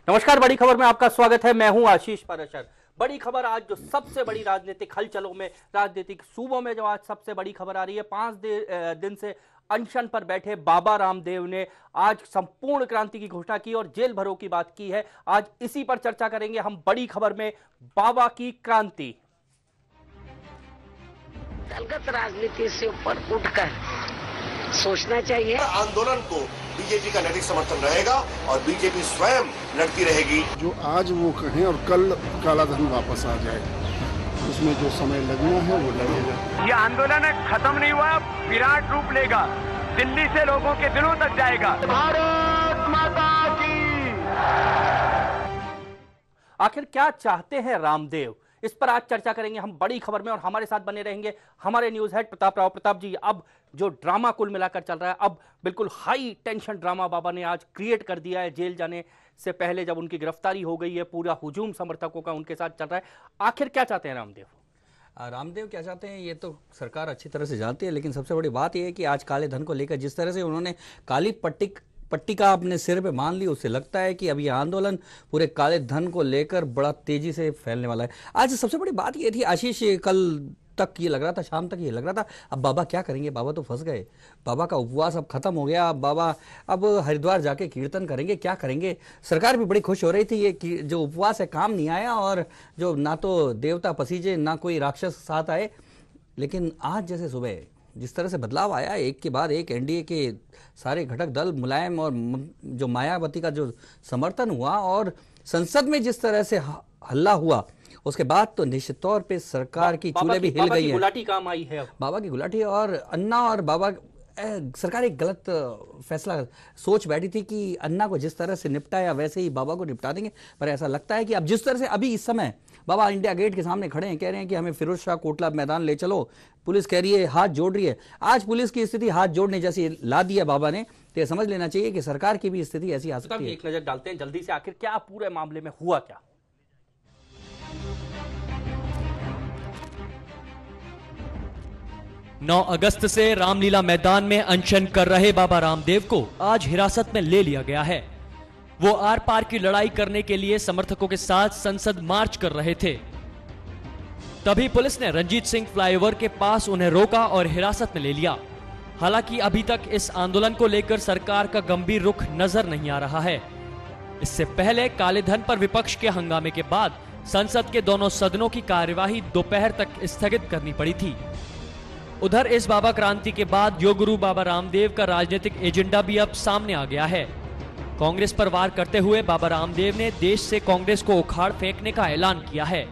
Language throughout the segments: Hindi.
नमस्कार, बड़ी खबर में आपका स्वागत है। मैं हूं आशीष पाराशर। बड़ी खबर आज जो सबसे बड़ी राजनीतिक हलचलों में, राजनीतिक सूबों में जो आज सबसे बड़ी खबर आ रही है, 5 दिन से अनशन पर बैठे बाबा रामदेव ने आज संपूर्ण क्रांति की घोषणा की और जेल भरो की बात की है। आज इसी पर चर्चा करेंगे हम बड़ी खबर में, बाबा की क्रांति। दलगत राजनीति से ऊपर उठकर सोचना चाहिए। आंदोलन को बीजेपी का नैतिक समर्थन रहेगा और बीजेपी स्वयं लड़ती रहेगी। जो आज वो कहें और कल काला धन वापस आ जाए, उसमें जो समय लगना है वो लगेगा। ये आंदोलन खत्म नहीं हुआ, विराट रूप लेगा, दिल्ली से लोगों के दिलों तक जाएगा। भारत माता की। आखिर क्या चाहते हैं रामदेव, इस पर आज चर्चा करेंगे हम बड़ी खबर में। और हमारे साथ बने रहेंगे हमारे न्यूज हेड प्रताप राव। प्रताप जी, अब जो ड्रामा कुल मिलाकर चल रहा है, अब बिल्कुल हाई टेंशन ड्रामा बाबा ने आज क्रिएट कर दिया है। जेल जाने से पहले जब उनकी गिरफ्तारी हो गई है, पूरा हुजूम समर्थकों का उनके साथ चल रहा है। आखिर क्या चाहते हैं रामदेव? रामदेव क्या चाहते हैं ये तो सरकार अच्छी तरह से जानती है, लेकिन सबसे बड़ी बात यह है कि आज काले धन को लेकर जिस तरह से उन्होंने काली पट्टिका अपने सिर पे मान ली, उससे लगता है कि अब ये आंदोलन पूरे काले धन को लेकर बड़ा तेजी से फैलने वाला है। आज सबसे बड़ी बात ये थी आशीष, कल तक ये लग रहा था, शाम तक ये लग रहा था अब बाबा क्या करेंगे, बाबा तो फंस गए, बाबा का उपवास अब खत्म हो गया, अब बाबा अब हरिद्वार जाके कीर्तन करेंगे, क्या करेंगे। सरकार भी बड़ी खुश हो रही थी, ये जो उपवास है काम नहीं आया और जो ना तो देवता पसीजे ना कोई राक्षस साथ आए। लेकिन आज जैसे सुबह जिस तरह से बदलाव आया, एक के बाद एक एनडीए के सारे घटक दल, मुलायम और जो मायावती का जो समर्थन हुआ और संसद में जिस तरह से हल्ला हुआ, उसके बाद तो निश्चित तौर पे सरकार की चूल्हे भी हिल गई है। गुलाटी काम आई है, बाबा की गुलाटी। और अन्ना और बाबा सरकार एक गलत फैसला सोच बैठी थी कि अन्ना को जिस तरह से निपटाया वैसे ही बाबा को निपटा देंगे, पर ऐसा लगता है कि अब जिस तरह से अभी इस समय बाबा इंडिया गेट के सामने खड़े हैं, कह रहे हैं कि हमें फिरोज शाह कोटला मैदान ले चलो, पुलिस कह रही है, हाथ जोड़ रही है। आज पुलिस की स्थिति हाथ जोड़ने जैसी ला दी है बाबा ने, तो ये समझ लेना चाहिए कि सरकार की भी स्थिति ऐसी आ सकती है। एक नजर डालते हैं जल्दी से, आखिर क्या पूरे मामले में हुआ क्या। 9 अगस्त से रामलीला मैदान में अनशन कर रहे बाबा रामदेव को आज हिरासत में ले लिया गया है। वो आर पार की लड़ाई करने के लिए समर्थकों के साथ संसद मार्च कर रहे थे। तभी पुलिस ने रंजीत सिंह फ्लाईओवर के पास उन्हें रोका और हिरासत में ले लिया। हालांकि अभी तक इस आंदोलन को लेकर सरकार का गंभीर रुख नजर नहीं आ रहा है। इससे पहले काले धन पर विपक्ष के हंगामे के बाद संसद के दोनों सदनों की कार्यवाही दोपहर तक स्थगित करनी पड़ी थी। उधर इस बाबा क्रांति के बाद योग गुरु बाबा रामदेव का राजनीतिक एजेंडा भी अब सामने आ गया है। कांग्रेस पर वार करते हुए बाबा रामदेव ने देश से कांग्रेस को उखाड़ फेंकने का ऐलान किया है।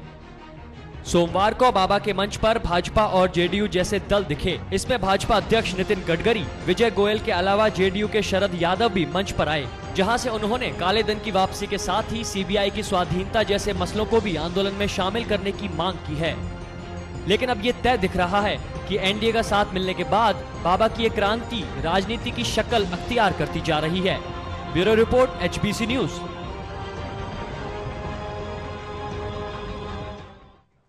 सोमवार को बाबा के मंच पर भाजपा और जेडीयू जैसे दल दिखे। इसमें भाजपा अध्यक्ष नितिन गडकरी, विजय गोयल के अलावा जेडीयू के शरद यादव भी मंच पर आए, जहां से उन्होंने काले धन की वापसी के साथ ही सीबीआई की स्वाधीनता जैसे मसलों को भी आंदोलन में शामिल करने की मांग की है। लेकिन अब ये तय दिख रहा है कि एनडीए का साथ मिलने के बाद बाबा की ये क्रांति राजनीति की शक्ल अख्तियार करती जा रही है। Bureau report, HBC news.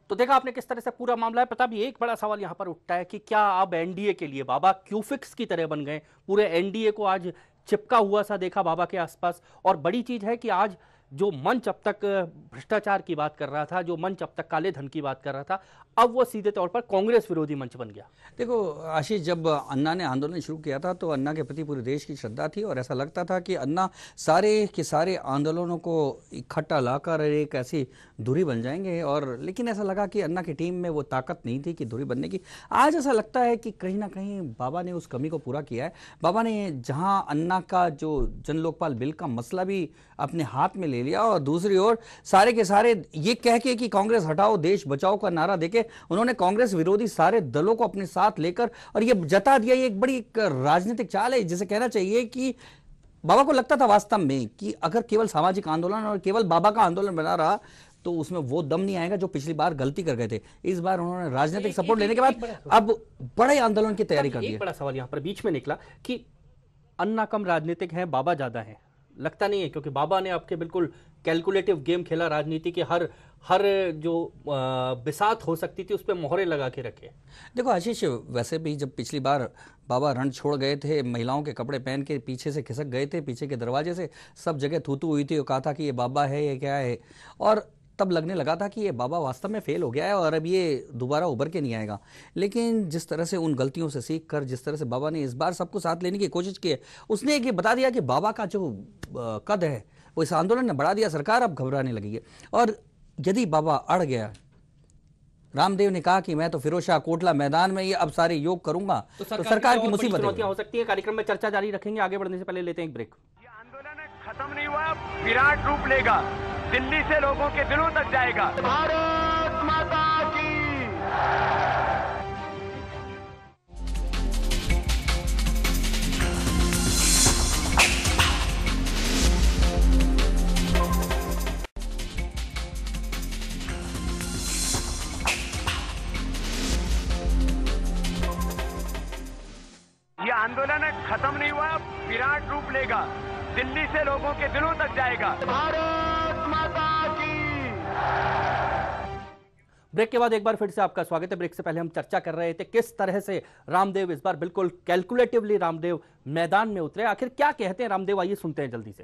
तो देखा आपने किस तरह से पूरा मामला है। प्रताप, एक बड़ा सवाल यहां पर उठता है कि क्या अब एनडीए के लिए बाबा क्यूफिक्स की तरह बन गए? पूरे एनडीए को आज चिपका हुआ सा देखा बाबा के आसपास। और बड़ी चीज है कि आज जो मंच अब तक भ्रष्टाचार की बात कर रहा था, जो मंच अब तक काले धन की बात कर रहा था, अब वो सीधे तौर पर कांग्रेस विरोधी मंच बन गया। देखो आशीष, जब अन्ना ने आंदोलन शुरू किया था तो अन्ना के प्रति पूरे देश की श्रद्धा थी और ऐसा लगता था कि अन्ना सारे के सारे आंदोलनों को इकट्ठा लाकर एक ऐसी धुरी बन जाएंगे। और लेकिन ऐसा लगा कि अन्ना की टीम में वो ताकत नहीं थी कि धुरी बनने की। आज ऐसा लगता है कि कहीं ना कहीं बाबा ने उस कमी को पूरा किया है। बाबा ने जहां अन्ना का जो जन लोकपाल बिल का मसला भी अपने हाथ में ले लिया और दूसरी ओर सारे के सारे ये कह के कि कांग्रेस हटाओ देश बचाओ का नारा देके उन्होंने कांग्रेस विरोधी सारे दलों को अपने साथ लेकर और ये जता दिया। ये एक बड़ी राजनीतिक चाल है, जिसे कहना चाहिए कि बाबा को लगता था वास्तव में कि अगर केवल सामाजिक आंदोलन और केवल बाबा का आंदोलन बना रहा तो उसमें वो दम नहीं आएगा जो पिछली बार गलती कर गए थे। इस बार उन्होंने राजनीतिक सपोर्ट लेने के बाद अब बड़े आंदोलन की तैयारी कर दी है। एक बड़ा सवाल यहां पर बीच में निकला कि अन्ना कम राजनीतिक है, बाबा ज्यादा है। लगता नहीं है, क्योंकि बाबा ने आपके बिल्कुल कैलकुलेटिव गेम खेला, राजनीति के हर जो बिसात हो सकती थी उस पर मोहरे लगा के रखे। देखो आशीष, वैसे भी जब पिछली बार बाबा रण छोड़ गए थे, महिलाओं के कपड़े पहन के पीछे से खिसक गए थे, पीछे के दरवाजे से सब जगह थूथू हुई थी और कहा था कि ये बाबा है, ये क्या है, और तब लगने लगा था कि ये बाबा वास्तव में फेल हो गया है और अब ये दोबारा उभर के नहीं आएगा। लेकिन जिस तरह से उन गलतियों से सीख कर जिस तरह से बाबा ने इस बार सबको साथ लेने की कोशिश की है, उसने ये बता दिया कि बाबा का जो कद है वो इस आंदोलन ने बढ़ा दिया, सरकार अब घबराने लगी है। और यदि बाबा अड़ गया, रामदेव ने कहा कि मैं तो फिरोजशाह कोटला मैदान में ये अब सारे योग करूंगा, तो सरकार की मुसीबत चुनौतियां हो सकती है। कार्यक्रम में चर्चा जारी रखेंगे, आगे बढ़ने से पहले लेते हैं एक ब्रेक। ये आंदोलन खत्म नहीं हुआ, विराट रूप लेगा, दिल्ली से लोगों के दिलों तक जाएगा। भारत माता की। ये आंदोलन खत्म नहीं हुआ, विराट रूप लेगा, दिल्ली से लोगों के दिलों तक जाएगा। भारत माता की। ब्रेक के बाद एक बार फिर से आपका स्वागत है। ब्रेक से पहले हम चर्चा कर रहे थे किस तरह से रामदेव इस बार बिल्कुल कैलकुलेटिवली रामदेव मैदान में उतरे। आखिर क्या कहते हैं रामदेव, आइए सुनते हैं जल्दी से।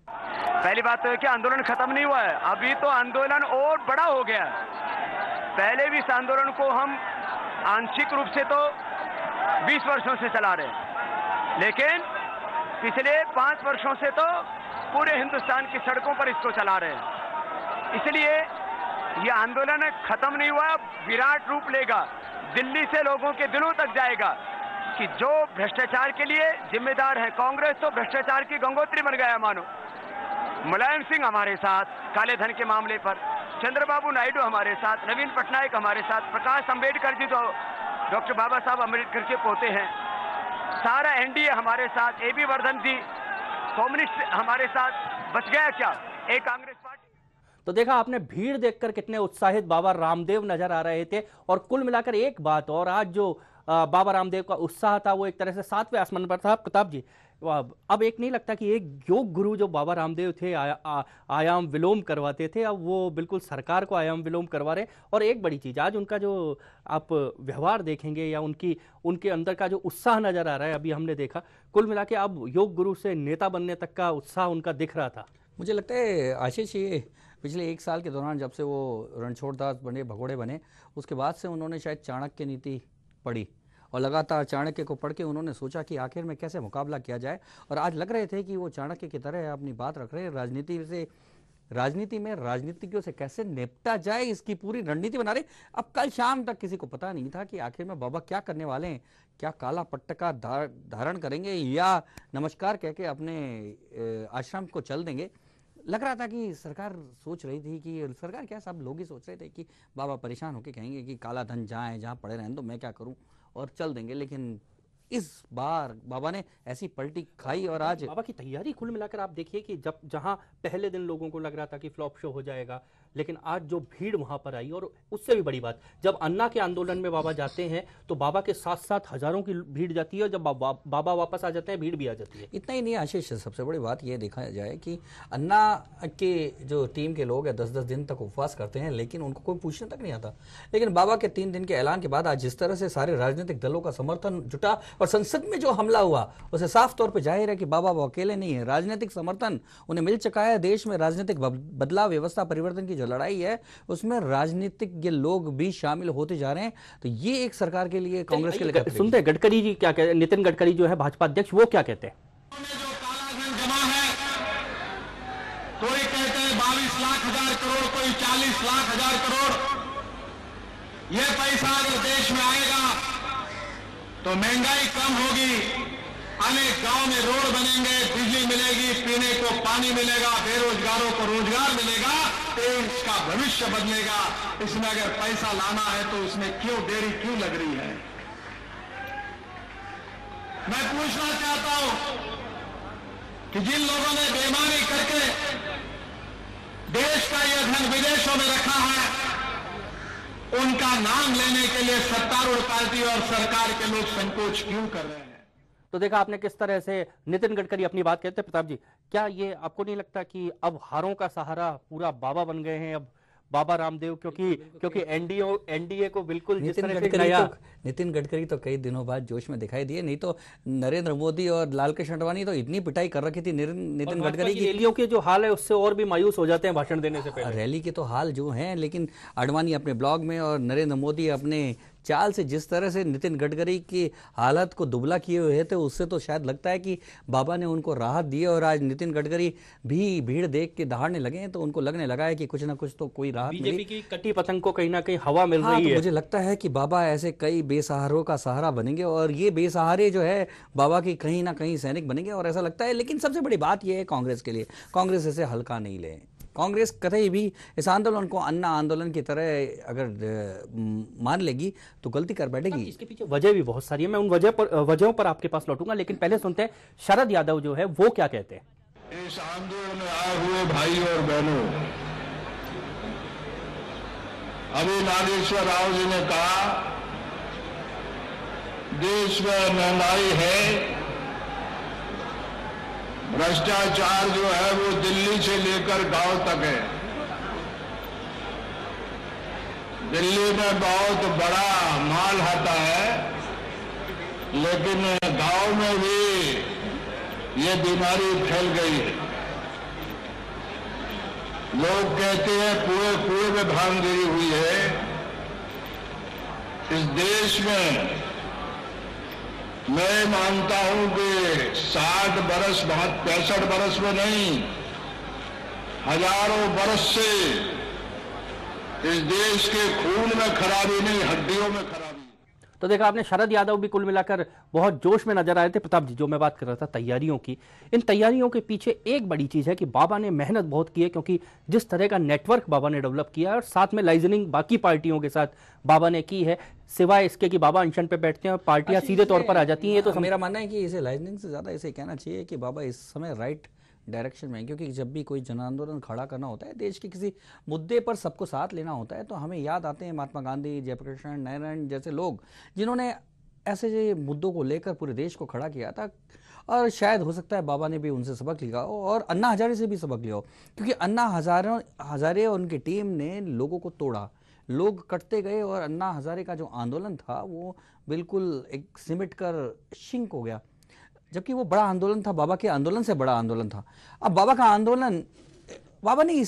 पहली बात तो है कि आंदोलन खत्म नहीं हुआ है, अभी तो आंदोलन और बड़ा हो गया। पहले भी इस आंदोलन को हम आंशिक रूप से तो 20 वर्षों से चला रहे हैं, लेकिन पिछले 5 वर्षों से तो पूरे हिंदुस्तान की सड़कों पर इसको चला रहे हैं। इसलिए यह आंदोलन खत्म नहीं हुआ, विराट रूप लेगा, दिल्ली से लोगों के दिलों तक जाएगा। कि जो भ्रष्टाचार के लिए जिम्मेदार है कांग्रेस, तो भ्रष्टाचार की गंगोत्री बन गया मानो। मुलायम सिंह हमारे साथ काले धन के मामले पर, चंद्रबाबू नायडू हमारे साथ, नवीन पटनायक हमारे साथ, प्रकाश अंबेडकर जी तो डॉक्टर बाबा साहब अंबेडकर के पोते हैं, सारा एनडीए हमारे साथ, एबी वर्धन जी कम्युनिस्ट हमारे साथ। बच गया क्या एक कांग्रेस पार्टी। तो देखा आपने, भीड़ देखकर कितने उत्साहित बाबा रामदेव नजर आ रहे थे। और कुल मिलाकर एक बात और, आज जो बाबा रामदेव का उत्साह था वो एक तरह से 7वें आसमान पर था। प्रताप जी, अब एक नहीं लगता कि एक योग गुरु जो बाबा रामदेव थे, आयाम विलोम करवाते थे, अब वो बिल्कुल सरकार को आयाम विलोम करवा रहे। और एक बड़ी चीज, आज उनका जो आप व्यवहार देखेंगे या उनके अंदर का जो उत्साह नजर आ रहा है, अभी हमने देखा, कुल मिला के अब योग गुरु से नेता बनने तक का उत्साह उनका दिख रहा था। मुझे लगता है आशीष, ये पिछले 1 साल के दौरान जब से वो रणछोड़दास बने, भगोड़े बने, उसके बाद से उन्होंने शायद चाणक्य नीति पढ़ी और लगातार चाणक्य को पढ़ के उन्होंने सोचा कि आखिर में कैसे मुकाबला किया जाए। और आज लग रहे थे कि वो चाणक्य की तरह अपनी बात रख रहे हैं, राजनीति में राजनीतिज्ञों से कैसे निपटा जाए इसकी पूरी रणनीति बना रहे। अब कल शाम तक किसी को पता नहीं था कि आखिर में बाबा क्या करने वाले हैं, क्या काला पट्टका धारण करेंगे या नमस्कार कह के अपने आश्रम को चल देंगे। लग रहा था कि सरकार सोच रही थी कि सरकार क्या, सब लोग ही सोच रहे थे कि बाबा परेशान होकर कहेंगे कि काला धन जहाँ पड़े रहें तो मैं क्या करूं, और चल देंगे। लेकिन इस बार बाबा ने ऐसी पलटी खाई। और आज बाबा की तैयारी कुल मिलाकर आप देखिए कि जहां पहले दिन लोगों को लग रहा था कि फ्लॉप शो हो जाएगा, लेकिन आज जो भीड़ वहां पर आई, और उससे भी बड़ी बात, जब अन्ना के आंदोलन में बाबा जाते हैं तो बाबा के साथ साथ हजारों की भीड़ जाती है, और जब बाबा वापस आ जाते हैं भीड़ भी आ जाती है। इतना ही नहीं आशीष, सबसे बड़ी बात यह देखा जाए कि अन्ना के जो टीम के लोग हैं 10-10 दिन तक उपवास करते हैं, लेकिन उनको कोई पूछने तक नहीं आता। लेकिन बाबा के 3 दिन के ऐलान के बाद आज जिस तरह से सारे राजनीतिक दलों का समर्थन जुटा और संसद में जो हमला हुआ, उसे साफ तौर पर जाहिर है कि बाबा वो अकेले नहीं है, राजनीतिक समर्थन उन्हें मिल चुका है। देश में राजनीतिक बदलाव, व्यवस्था परिवर्तन की जो लड़ाई है उसमें राजनीतिज्ञ लोग भी शामिल होते जा रहे हैं। तो ये एक सरकार के लिए, कांग्रेस के लिए सुनते हैं गडकरी जी क्या कहते हैं, नितिन गडकरी जो है भाजपा अध्यक्ष, वो क्या कहते हैं। जो काला धन जमा है, कोई कहते हैं 22 लाख हजार करोड़, कोई 40 लाख हजार करोड़। यह पैसा अगर देश में आएगा तो महंगाई कम होगी, अनेक गांव में रोड बनेंगे, बिजली मिलेगी, पीने को पानी मिलेगा, बेरोजगारों को रोजगार मिलेगा, देश का भविष्य बदलेगा। इसमें अगर पैसा लाना है तो उसमें क्यों देरी क्यों लग रही है। मैं पूछना चाहता हूं कि जिन लोगों ने बेईमानी करके देश का यह धन विदेशों में रखा है, उनका नाम लेने के लिए सत्तारूढ़ पार्टी और सरकार के लोग संकोच क्यों कर रहे हैं। तो देखा आपने किस तरह से नितिन गडकरी अपनी बात कहते हैं। प्रताप जी, क्या ये आपको नहीं लगता कि अब हारों का सहारा पूरा बाबा बन गए हैं अब बाबा रामदेव, क्योंकि एनडीए को बिल्कुल जिस तरह से नया नितिन गडकरी तो कई दिनों बाद जोश में दिखाई दिए, नहीं तो नरेंद्र मोदी और लालकृष्ण आडवाणी तो इतनी पिटाई कर रखी थी नितिन गडकरी की। रैलियों के जो हाल है उससे और भी मायूस हो जाते हैं भाषण देने से पहले। रैली के तो हाल जो हैं, लेकिन आडवाणी अपने ब्लॉग में और नरेंद्र मोदी अपने चाल से जिस तरह से नितिन गडकरी की हालत को दुबला किए हुए थे, उससे तो शायद लगता है कि बाबा ने उनको राहत दी और आज नितिन गडकरी भी भीड़ देख के दहाड़ने लगे हैं, तो उनको लगने लगा है कि कुछ ना कुछ तो कोई राहत मिली। बीजेपी की कटी पतंग को कहीं ना कहीं हवा मिल रही है। मुझे लगता है कि बाबा ऐसे कई बेसहारों का सहारा बनेंगे और ये बेसहारे जो है बाबा की कहीं ना कहीं सैनिक बनेंगे और ऐसा लगता है। लेकिन सबसे बड़ी बात यह है कांग्रेस के लिए, कांग्रेस इसे हल्का नहीं ले। कांग्रेस कतई भी इस आंदोलन को अन्ना आंदोलन की तरह अगर मान लेगी तो गलती कर बैठेगी। इसके पीछे वजह भी बहुत सारी है, मैं उन वजहों पर आपके पास लौटूंगा, लेकिन पहले सुनते हैं शरद यादव जो है वो क्या कहते हैं। इस आंदोलन में आए हुए भाई और बहनों, अभी नागेश्वर राव जी ने कहा देश में महंगाई है, भ्रष्टाचार जो है वो दिल्ली से लेकर गांव तक है। दिल्ली में बहुत बड़ा माल आता है, लेकिन गांव में भी ये बीमारी फैल गई है। लोग कहते हैं कुएं में भांग गिरी हुई है। इस देश में मैं मानता हूं कि 60 बरस 65 बरस में नहीं, हजारों बरस से इस देश के खून में खराबी नहीं, हड्डियों में खराबी। तो देखा आपने, शरद यादव भी कुल मिलाकर बहुत जोश में नजर आए थे। प्रताप जी, जो मैं बात कर रहा था तैयारियों की, इन तैयारियों के पीछे एक बड़ी चीज है कि बाबा ने मेहनत बहुत की है, क्योंकि जिस तरह का नेटवर्क बाबा ने डेवलप किया है और साथ में लाइजनिंग बाकी पार्टियों के साथ बाबा ने की है, सिवाय इसके कि बाबा अनशन पे बैठते हैं और पार्टियां सीधे तौर पर आ जाती हैं। ये तो मेरा मानना है कि इसे लाइजनिंग से ज्यादा इसे कहना चाहिए कि बाबा इस समय राइट डायरेक्शन में, क्योंकि जब भी कोई जन आंदोलन खड़ा करना होता है, देश के किसी मुद्दे पर सबको साथ लेना होता है, तो हमें याद आते हैं महात्मा गांधी, जयप्रकाश नारायण जैसे लोग जिन्होंने ऐसे मुद्दों को लेकर पूरे देश को खड़ा किया था। और शायद हो सकता है बाबा ने भी उनसे सबक लिया हो और अन्ना हजारे से भी सबक लिया हो, क्योंकि अन्ना हजारे और उनकी टीम ने लोगों को तोड़ा, लोग कटते गए और अन्ना हजारे का जो आंदोलन था वो बिल्कुल एक सिमट कर शिंक हो गया, जबकि वो बड़ा आंदोलन था, बाबा के आंदोलन से बड़ा आंदोलन था। अब बाबा का आंदोलन, बाबा ने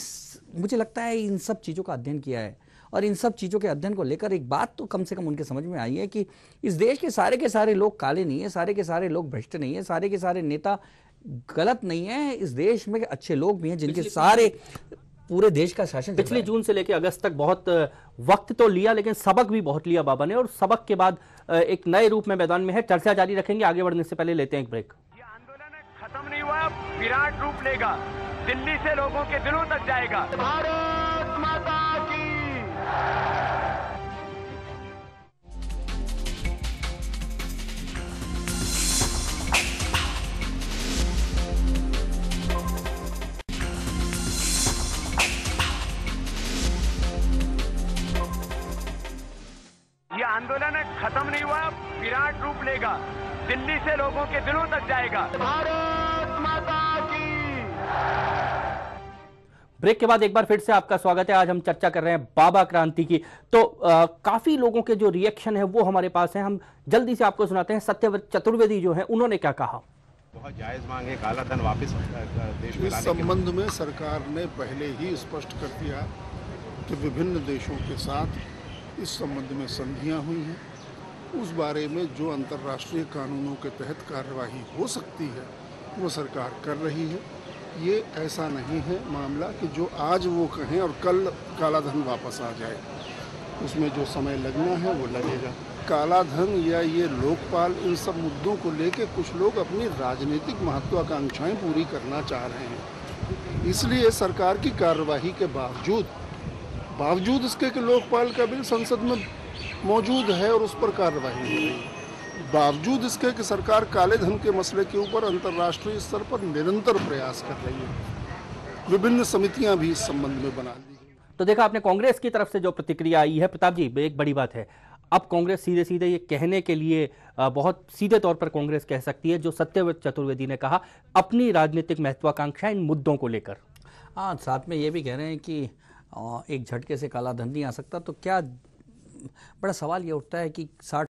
मुझे लगता है इन सब चीज़ों का अध्ययन किया है और इन सब चीज़ों के अध्ययन को लेकर एक बात तो कम से कम उनके समझ में आई है कि इस देश के सारे लोग काले नहीं है, सारे के सारे लोग भ्रष्ट नहीं है, सारे के सारे नेता गलत नहीं है। इस देश में अच्छे लोग भी हैं जिनके सारे पूरे देश का शासन। पिछले जून से लेकर अगस्त तक बहुत वक्त तो लिया, लेकिन सबक भी बहुत लिया बाबा ने, और सबक के बाद एक नए रूप में मैदान में है। चर्चा जारी रखेंगे, आगे बढ़ने से पहले लेते हैं एक ब्रेक। ये आंदोलन खत्म नहीं हुआ, विराट रूप लेगा, दिल्ली से लोगों के दिलों तक जाएगा। भारत माता की। ये आंदोलन खत्म नहीं हुआ, विराट रूप लेगा, दिल्ली से लोगों के दिलों तक जाएगा। भारत माता की। ब्रेक के बाद एक बार फिर से आपका स्वागत है। आज हम चर्चा कर रहे हैं बाबा क्रांति की। तो काफी लोगों के जो रिएक्शन है वो हमारे पास है, हम जल्दी से आपको सुनाते हैं। सत्यव्रत चतुर्वेदी जो है उन्होंने क्या कहा। बहुत जायज मांग है, काला धन वापस देश में इस लाने संबंध में सरकार ने पहले ही स्पष्ट कर दिया कि विभिन्न देशों के साथ इस संबंध में संधियां हुई हैं। उस बारे में जो अंतर्राष्ट्रीय कानूनों के तहत कार्यवाही हो सकती है वो सरकार कर रही है। ये ऐसा नहीं है मामला कि जो आज वो कहें और कल काला धन वापस आ जाए, उसमें जो समय लगना है वो लगेगा। काला धन या ये लोकपाल, इन सब मुद्दों को लेके कुछ लोग अपनी राजनीतिक महत्वाकांक्षाएं पूरी करना चाह रहे हैं। इसलिए सरकार की कार्यवाही के बावजूद इसके कि लोकपाल का बिल संसद में मौजूद है और उस पर कार्रवाई हो रही है, बावजूद इसके कि सरकार काले धन के मसले के ऊपर अंतर्राष्ट्रीय स्तर पर निरंतर प्रयास कर रही है। विभिन्न समितियां भी इस संबंध में बना ली गई। तो देखा आपने कांग्रेस की तरफ से जो प्रतिक्रिया आई है। प्रताप जी, एक बड़ी बात है, अब कांग्रेस सीधे सीधे ये कहने के लिए बहुत सीधे तौर पर कांग्रेस कह सकती है जो सत्यव्रत चतुर्वेदी ने कहा, अपनी राजनीतिक महत्वाकांक्षा इन मुद्दों को लेकर। हाँ, साथ में ये भी कह रहे हैं कि एक झटके से काला धन नहीं आ सकता। तो क्या बड़ा सवाल ये उठता है कि 60